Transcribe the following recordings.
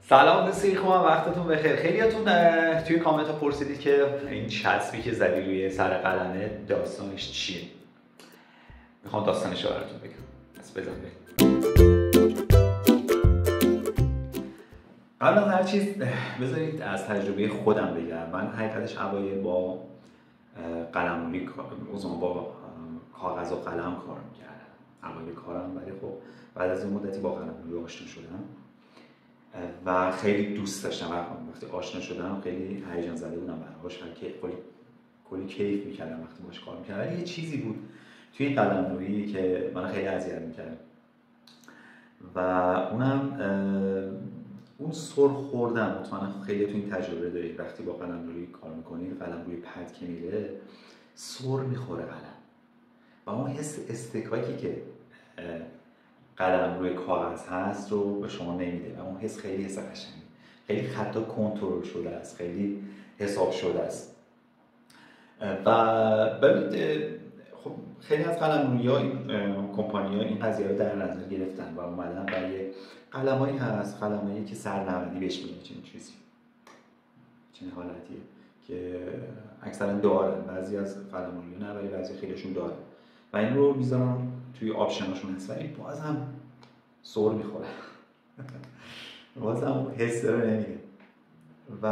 سلام دوستان، خوبم، وقتتون بخیر. خیلیاتون توی کامنت ها پرسیدید که این چسبی که زدی روی سر قلمه داستانش چیه. میخوام داستانش رو براتون بگم. پس بزن بریم. قبل از هر چیز بذارید از تجربه خودم بگم. من حقیقتش اوایل با قلمرویی با کاغذ و قلم کار میکردم اوایل کارم، ولی خب بعد از این مدتی با قلمرویی آشنا شدم و خیلی دوست داشتم. وقتی آشنا شدم خیلی هیجان زده بودم براش و کلی کیف میکردم وقتی باهاش کار میکردم. ولی یه چیزی بود توی این قلمرویی که من خیلی اذیت میکرد و اونم اون سر خوردن. مطمئنا خیلی تو این تجربه دارید وقتی با قلمرویی کار میکنید، قلمروی پد که میره سر میخوره قلم و اون حس استکاکی که قلم روی کاغذ هست رو به شما نمیده و اون حس خیلی حس قشنگی، خیلی خطا کنترل شده است، خیلی حساب شده است. و ببینید خب خیلی از قلمرویی‌ها این کمپانی‌ها این قضیه رو در نظر گرفتن و اومدن و یه قلمایی هست، قلمایی که سرنوردی بهش میگن، چنین چیزی، چنین حالتیه که اکثرا دارن. بعضی از قلمرویی‌ها نه، ولی بعضی خیلیشون دارن و این رو میذارن توی آپشناشون هست، ولی بازم سر میخوره بازم حس رو نمیده. و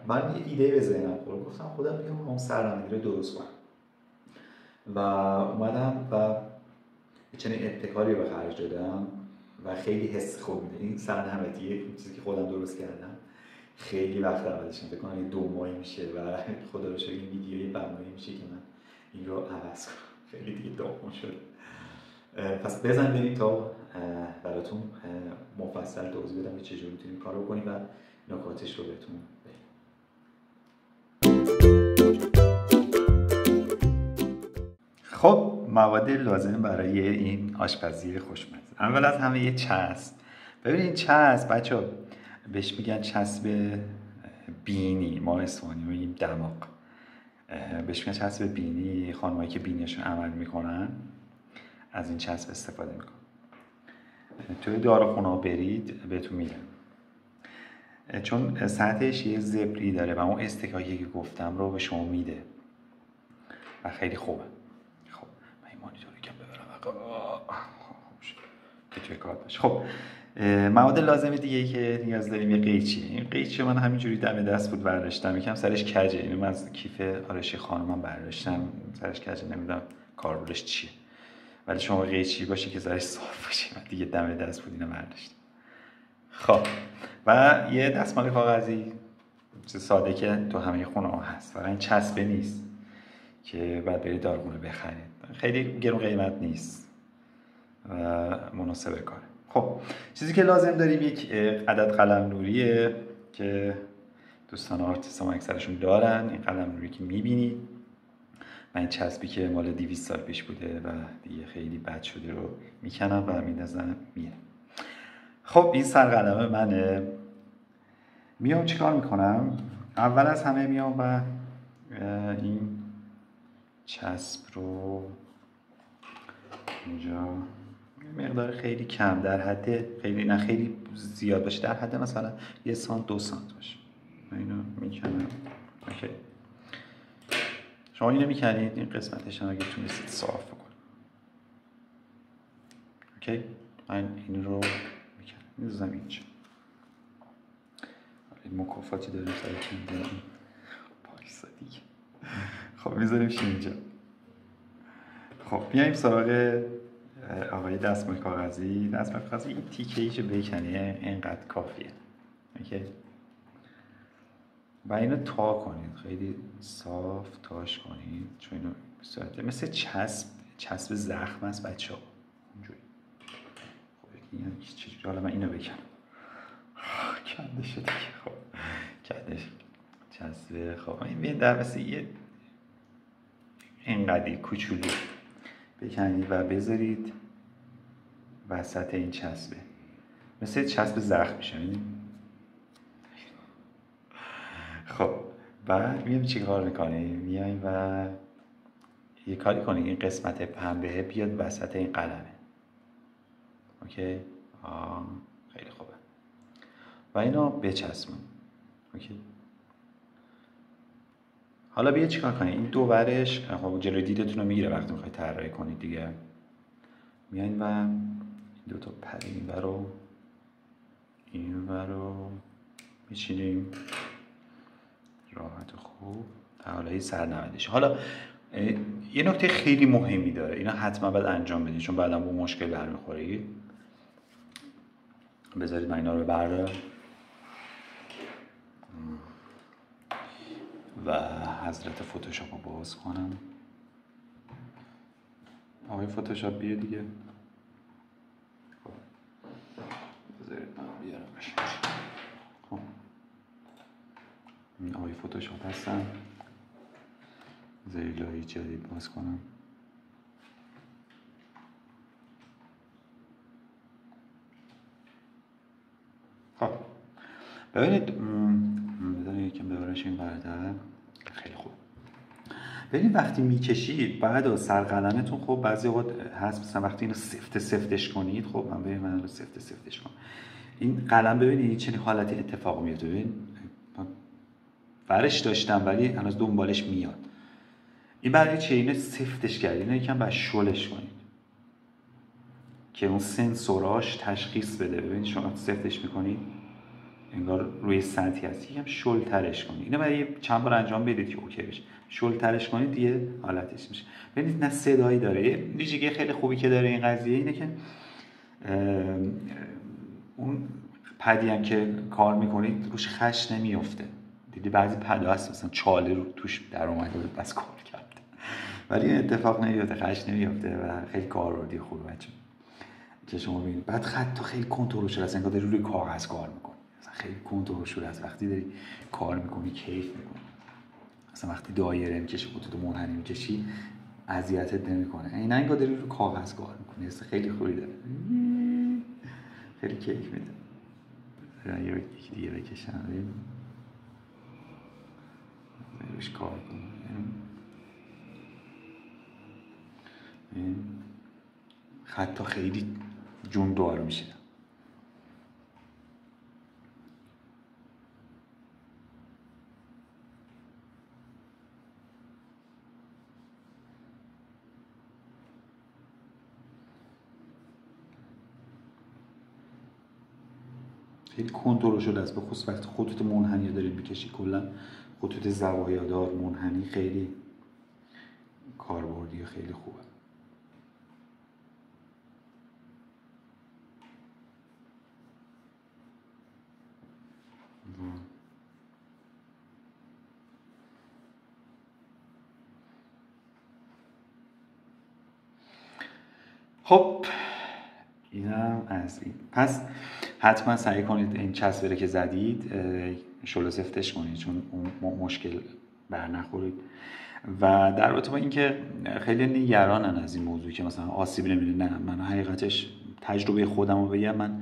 من یه ایده به ذهنم خورد، گفتم خودم بیام اون سرنوردی رو درست کنم و اومدم و چنین ابتکاری رو به خرج دادم و خیلی حس خوب میده. این سرنوردی این چیزی که خودم درست کردم خیلی وقت اولش فکر کنم 2 ماه میشه و خدا رو شکر این ویدیوی بنایی میشه که من این رو عوض کنم. خیلی دیگه داغون شد. پس بزن بریم تا براتون مفصل توضیح بدم که چجوری میتونید کارو کنید و نکاتش رو بهتون بگم. خب مواد لازم برای این آشپزی خوشمزه. اول از همه یه چسب. ببینید چسب بچه‌ها بهش میگن چسب بینی، ما اصفهانی میگیم دماغ. بهش میگن چسب بینی. خانمایی که بینیشون عمل میکنن از این چسب استفاده میکنن. توی داروخونه برید بهتون میگن، چون سطحش یه زبری داره و اون استکاکی که گفتم رو به شما میده و خیلی خوبه. خب من این مانیتور رو کم ببرم که توی کار باشه. خب مواد لازم دیگه که نیاز داریم یه قیچی. این قیچی من همینجوری دم دست بود برداشتم، یکم سرش کجه. اینو من از کیف آرایشی خانومم برداشتم، سرش کجه، نمیدونم کاربردش چیه، ولی شما قیچی باشه که سرش صاف باشه. من دیگه دم دست بود اینو برداشتم. خب و یه دستمال کاغذی ساده که تو همه خونه ها هست، فقط این چسبه نیست که بعد برید داروخونه بخرید، خیلی گرون قیمت نیست و مناسب کاره. خب چیزی که لازم داریم یک عدد قلم نوریه که دوستان آرتیست هم اکثرشون دارن. این قلم نوری که میبینید من این چسبی که مال 200 سال پیش بوده و دیگه خیلی بد شده رو میکنم و میندازم میره. خب این سرقلمه منه. میام چیکار میکنم؟ اول از همه میام و این چسب رو اینجا مقدار خیلی کم، در حد خیلی نه خیلی زیاد باشه، در حد مثلا 1 سانت 2 سانت باشه. من اینو میکنم. اوکی. شما اینو میکنید، این قسمتش هم اگه تونستید صاف بکنید. اوکی. من این رو میکنم، میذارم اینجا. این مکافاتی داریم سر که داریم پایسا دیگه. خب میذاریمش اینجا. خب بیاییم سراغ آقای دستمال کاغذی. دستمال کاغذی این تیکه ایشو بکنی اینقدر کافیه. اوکی. و اینو تا کنید، خیلی صاف تاش کنید، چون اینو بسیار مثل چسب زخم است بچه ها اینجوری. خب یکی چجوری، حالا من اینو بکنم کنده شد دیگه. خب کندش چسبه. خب این در مثل یه اینقدی کوچولو بکنید و بذارید وسط این چسبه، مثل چسب زخم میشه. خب بعد میایم چی کار میکنیم؟ میایم و یه کاری کنیم این قسمت پنبه بیاد وسط این قلمه. اوکی؟ خیلی خوبه. و اینا بچسبون. اوکی. حالا بیا چیکار کنید، این دو ورش خب جلوی دیدتون رو میگیره وقتی میخواید طراحی کنید دیگه. میاین و این دو تا پر این ور رو میچینیم راحت و خوب در حالای سرنوردش. حالا یه نکته خیلی مهمی داره، اینا حتما باید انجام بدید چون بعدا با مشکل برمیخورید. بذارید من اینا رو بردارم و حضرت فتوشاپ رو باز کنم. آقای فتوشاپ بیا دیگه. خب بذارید من بیارمش. خب این آقای فتوشاپ هستن. بذارید لایه جدید باز کنم. خب ببینید، بذارید یکم ببرش این برده. خیلی خوب. ببینید وقتی میکشید بعد از سرقلمتون خب بعضی اوقات هست مثلا وقتی اینو سفتش کنید، خب من رو سفتش کنم، این قلم ببینید چه حالتی اتفاق میفته. ببین برش داشتم ولی هنوز دنبالش میاد. این برای چه؟ اینو سفتش کردید، اینو یکم باید شلش کنید که اون سنسوراش تشخیص بده. ببینید شما سفتش میکنید انگار روی سطحی هست، یکم شل ترش کنید. اینو برای چند بار انجام بدید که اوکی بشه. شل ترش کنید دیگه حالتش میشه. ببینید نه صدایی داره. یه ویژگی خیلی خوبی که داره این قضیه اینه که اون پدی هم که کار میکنید روش خش نمیفته. دیدی بعضی پدا هست مثلا چاله رو توش در اومده بود بس کار کرده، ولی این اتفاق نمیفته، خش نمیفته و خیلی کاربردی خوبه بچه که شما ببینید. بعد خط تو خیلی کنترل شده است، انگار داری روی کاغذ کار میکنی. مثلا خیلی کنترل شده است وقتی داری کار میکنی، کیف میکنی. مثلا وقتی دایره میکشی، خطوط منحنی میکشی، اذیتت نمیکنه. این انگار داری روی کاغذ کار میکنی. است خیلی خوبی داره، خیلی کیف میده. یکی دیگه بکشم روش کار کنم. خطا خیلی جوندار میشه. خیلی کنترل شده است، به خصوص وقتی خطوط منحنی دارید میکشی. کلا خطوط زوایادار منحنی خیلی کاربردی و خیلی خوبه. خب اینم از این. پس حتما سعی کنید این چسبره که زدید شل سفتش کنید چون اون مشکل بر نخورید. و در رابطه با اینکه خیلی نگرانن از این موضوع که مثلا آسیب نمیده، نه، من حقیقتش تجربه خودم رو بگم، من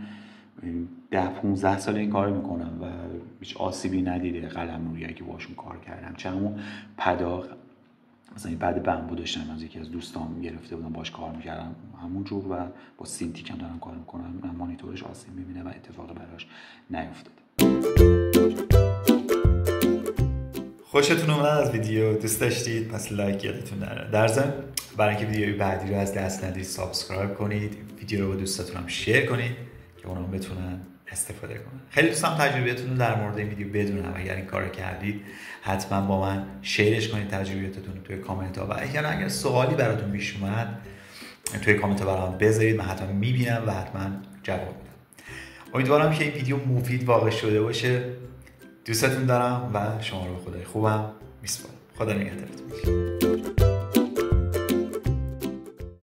10-15 سال این کار میکنم و هیچ آسیبی ندیده قلم رویی که باشون کار کردم. چه همون پدا، مثلا این پد بمبو داشتم از یکی از دوستام گرفته بودم باش کار میکردم همونجور و با سینتیک هم دارم کار میکنم، مانیتورش آسیب میبینه و اتفاقی براش نیفتاده. خوشتون اومد از ویدیو؟ دوست داشتید؟ پس لایک یادتون نره. در ضمن برای اینکه ویدیوی بعدی رو از دست ندید سابسکرایب کنید، ویدیو رو با دوستاتون هم شیر کنید که اونا هم بتونن استفاده کنن. خیلی دوست دارم تجربیاتتون رو در مورد این ویدیو بدونم. اگر این کارو کردید حتما با من شیرش کنید تجربیاتتون رو توی کامنت ها، و اگر سوالی براتون پیش اومد توی کامنت ها برام بذارید، من حتما میبینم و حتما جواب میدم. امیدوارم که این ویدیو مفید واقع شده باشه. دوستتون دارم و شما رو به خدای خوبم میسپارم. خدا نگهدارتون.